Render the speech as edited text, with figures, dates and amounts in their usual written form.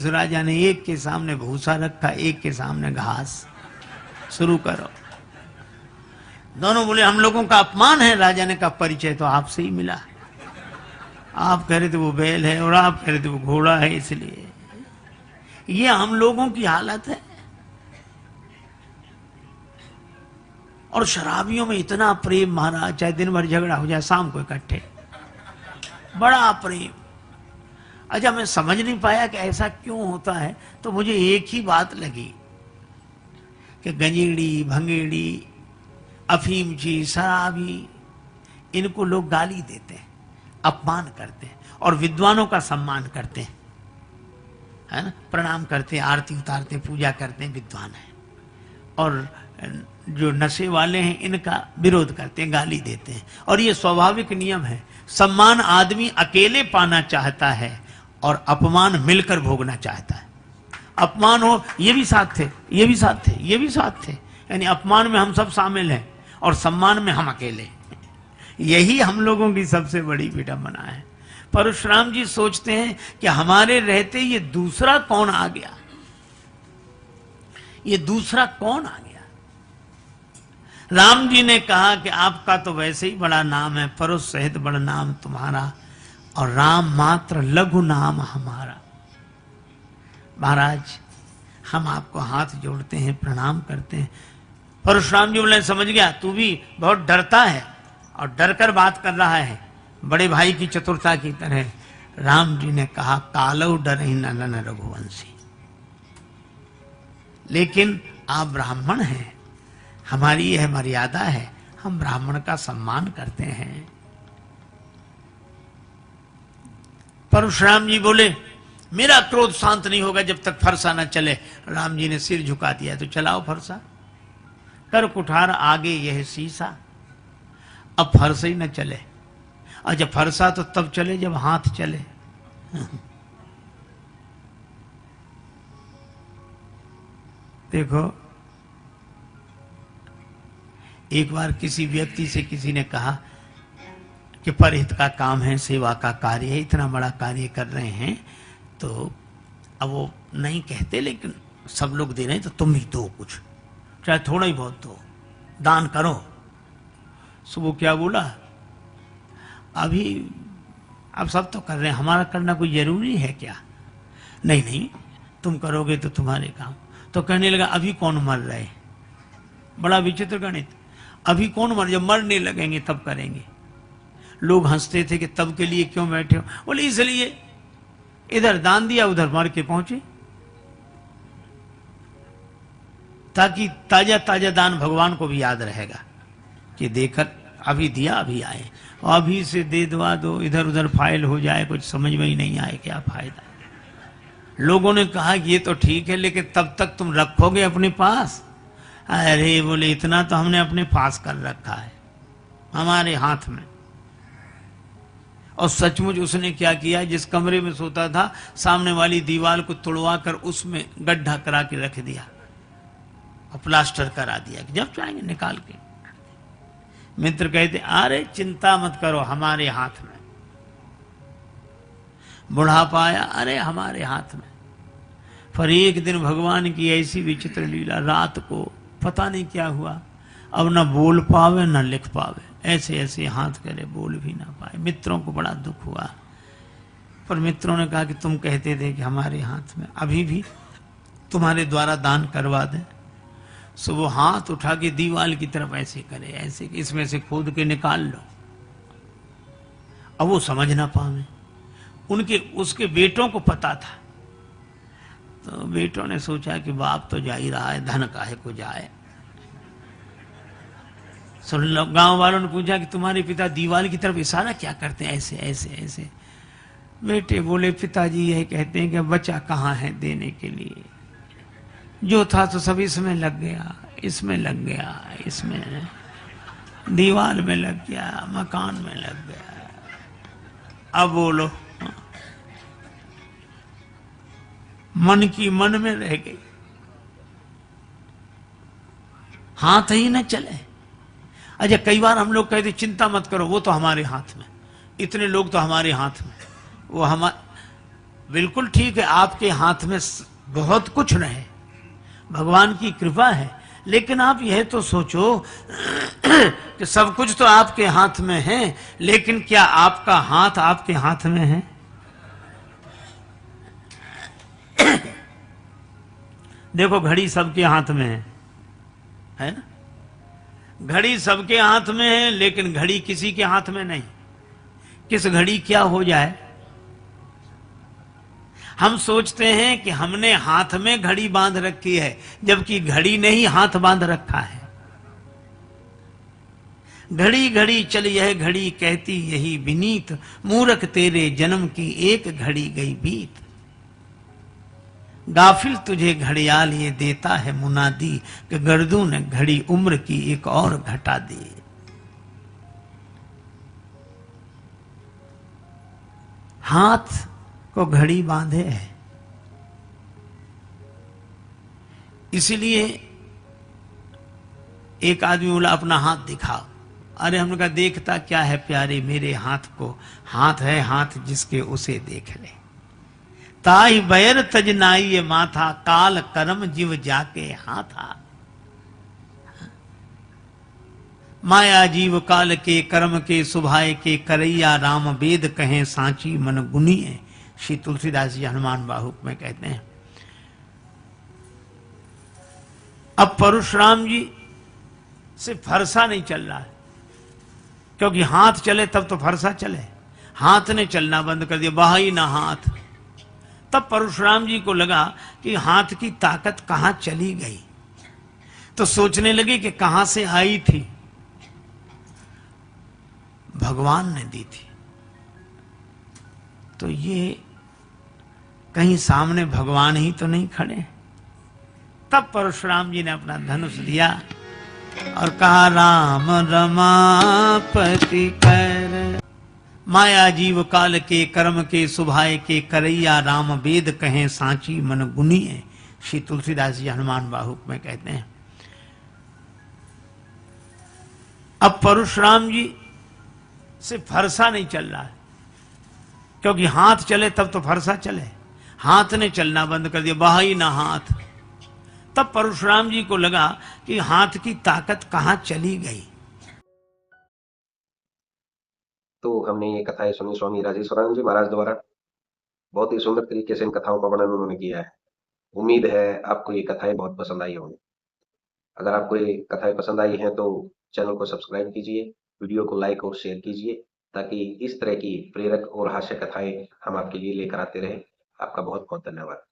उस राजा ने एक के सामने भूसा रखा, एक के सामने घास। शुरू करो। दोनों बोले हम लोगों का अपमान है। राजा ने कहा परिचय तो आपसे ही मिला। आप कह रहे थे वो बैल है और आप कह रहे थे वो घोड़ा है, इसलिए ये हम लोगों की हालत है। और शराबियों में इतना प्रेम महाराज, चाहे दिन भर झगड़ा हो जाए शाम को इकट्ठे, बड़ा प्रेम। अच्छा, मैं समझ नहीं पाया कि ऐसा क्यों होता है, तो मुझे एक ही बात लगी कि गंजेड़ी, भंगेड़ी, अफीमची, शराबी, इनको लोग गाली देते हैं, अपमान करते हैं और विद्वानों का सम्मान करते हैं, है ना, प्रणाम करते हैं, आरती उतारते, पूजा करते हैं, विद्वान है। और जो नशे वाले हैं इनका विरोध करते हैं, गाली देते हैं। और ये स्वाभाविक नियम है। सम्मान आदमी अकेले पाना चाहता है और अपमान मिलकर भोगना चाहता है। अपमान हो ये भी साथ थे, ये भी साथ थे, ये भी साथ थे, यानी अपमान में हम सब शामिल हैं और सम्मान में हम अकेले। यही हम लोगों की सबसे बड़ी विडंबना है। परशुराम जी सोचते हैं कि हमारे रहते ये दूसरा कौन आ गया, ये दूसरा कौन आ गया। राम जी ने कहा कि आपका तो वैसे ही बड़ा नाम है, परुष सहित बड़ा नाम तुम्हारा, और राम मात्र लघु नाम हमारा। महाराज हम आपको हाथ जोड़ते हैं, प्रणाम करते हैं। परशुराम जी बोले समझ गया, तू भी बहुत डरता है और डर कर बात कर रहा है, बड़े भाई की चतुरता की तरह। राम जी ने कहा कालौ डरहि नंदन रघुवंशी, लेकिन आप ब्राह्मण हैं, हमारी यह मर्यादा है, हम ब्राह्मण का सम्मान करते हैं। परशुराम जी बोले मेरा क्रोध शांत नहीं होगा जब तक फरसा न चले। राम जी ने सिर झुका दिया, तो चलाओ फरसा। कर कुठार आगे यह शीशा, अब फरसा ही न चले। अच्छा, फरसा तो तब चले जब हाथ चले। देखो, एक बार किसी व्यक्ति से किसी ने कहा कि परहित का काम है, सेवा का कार्य है, इतना बड़ा कार्य कर रहे हैं, तो अब वो नहीं कहते लेकिन सब लोग दे रहे हैं, तो तुम भी दो कुछ, चाहे थोड़ा ही बहुत दो, दान करो। सो वो क्या बोला, अभी अब सब तो कर रहे हैं, हमारा करना कोई जरूरी है क्या? नहीं नहीं, तुम करोगे तो तुम्हारे काम। तो कहने लगा अभी कौन मर रहे, बड़ा विचित्र गणित, अभी कौन मर, जब मरने लगेंगे तब करेंगे। लोग हंसते थे कि तब के लिए क्यों बैठे हो, बोले इसलिए इधर दान दिया उधर मर के पहुंचे, ताकि ताजा ताजा दान भगवान को भी याद रहेगा कि देखकर अभी दिया अभी आए, अभी से दे दवा दो, इधर उधर फाइल हो जाए, कुछ समझ में ही नहीं आए क्या फायदा। लोगों ने कहा कि ये तो ठीक है, लेकिन तब तक तुम रखोगे अपने पास? अरे बोले इतना तो हमने अपने पास कर रखा है, हमारे हाथ में। और सचमुच उसने क्या किया, जिस कमरे में सोता था सामने वाली दीवार को तुड़वा कर उसमें गड्ढा करा के रख दिया और प्लास्टर करा दिया कि जब चाहेंगे निकाल के। मित्र कहते अरे चिंता मत करो, हमारे हाथ में। बुढ़ापा आया, अरे हमारे हाथ में। पर एक दिन भगवान की ऐसी विचित्र लीला, रात को पता नहीं क्या हुआ, अब न बोल पावे न लिख पावे, ऐसे ऐसे हाथ करे, बोल भी ना पाए। मित्रों को बड़ा दुख हुआ, पर मित्रों ने कहा कि तुम कहते थे कि हमारे हाथ में, अभी भी तुम्हारे द्वारा दान करवा दें। सो वो हाथ उठा के दीवार की तरफ ऐसे करे, ऐसे इसमें से खोद के निकाल लो। अब वो समझ ना पावे, उनके उसके बेटों को पता था, तो बेटों ने सोचा कि बाप तो जा ही रहा है, धन काहे को जाए। सुन लो, गांव वालों ने पूछा कि तुम्हारे पिता दीवार की तरफ इशारा क्या करते हैं, ऐसे ऐसे ऐसे। बेटे बोले पिताजी यही कहते हैं कि बचा कहाँ है देने के लिए, जो था तो सब इसमें लग गया, इसमें लग गया, इसमें दीवार में लग गया, मकान में लग गया। अब बोलो, मन की मन में रह गई, हाथ ही न चले। अच्छा, कई बार हम लोग कहते चिंता मत करो, वो तो हमारे हाथ में, इतने लोग तो हमारे हाथ में, वो बिल्कुल ठीक है, आपके हाथ में बहुत कुछ रहे, भगवान की कृपा है, लेकिन आप यह तो सोचो कि सब कुछ तो आपके हाथ में है, लेकिन क्या आपका हाथ आपके हाथ में है? देखो घड़ी सबके हाथ में है ना? घड़ी सबके हाथ में है, लेकिन घड़ी किसी के हाथ में नहीं। किस घड़ी क्या हो जाए, हम सोचते हैं कि हमने हाथ में घड़ी बांध रखी है, जबकि घड़ी ने ही हाथ बांध रखा है। घड़ी घड़ी चल यह घड़ी कहती यही विनीत, मूर्ख तेरे जन्म की एक घड़ी गई बीत। गाफिल तुझे घड़ियाल ये देता है मुनादी, कि गर्दू ने घड़ी उम्र की एक और घटा दी। हाथ को घड़ी बांधे है, इसलिए एक आदमी बोला अपना हाथ दिखाओ। अरे हमने कहा देखता क्या है प्यारे मेरे हाथ को, हाथ है हाथ जिसके उसे देख ले। ताई बैर तजनाई माथा, काल करम जीव जाके हाथा। माया जीव काल के कर्म के सुभाए के, करैया राम वेद कहें सांची मन गुनिए। श्री तुलसीदास जी हनुमान बाहुक में कहते हैं। अब परशुराम जी से फरसा नहीं चल रहा है, क्योंकि हाथ चले तब तो फरसा चले, हाथ ने चलना बंद कर दिया, बहा ही ना हाथ। तब परशुराम जी को लगा कि हाथ की ताकत कहां चली गई, तो सोचने लगे कि कहां से आई थी, भगवान ने दी थी। तो ये कहीं सामने भगवान ही तो नहीं खड़े। तब परशुराम जी ने अपना धनुष दिया और कहा राम रमापति कर। माया जीव काल के कर्म के सुभाए के, करैया राम वेद कहें सांची मन गुनिए। श्री तुलसीदास जी हनुमान बाहुक में कहते हैं। अब परशुराम जी से फरसा नहीं चल रहा है, क्योंकि हाथ चले तब तो फरसा चले, हाथ ने चलना बंद कर दिया, बहा ही ना हाथ। तब परशुराम जी को लगा कि हाथ की ताकत कहां चली गई। तो हमने ये कथाएं सुनी स्वामी राजेश्वरानंद जी महाराज द्वारा। बहुत ही सुंदर तरीके से इन कथाओं का वर्णन उन्होंने किया है। उम्मीद है आपको ये कथाएं बहुत पसंद आई होंगी। अगर आपको ये कथाएं पसंद आई हैं तो चैनल को सब्सक्राइब कीजिए, वीडियो को लाइक और शेयर कीजिए, ताकि इस तरह की प्रेरक और हास्य कथाएं हम आपके लिए लेकर आते रहें। आपका बहुत बहुत धन्यवाद।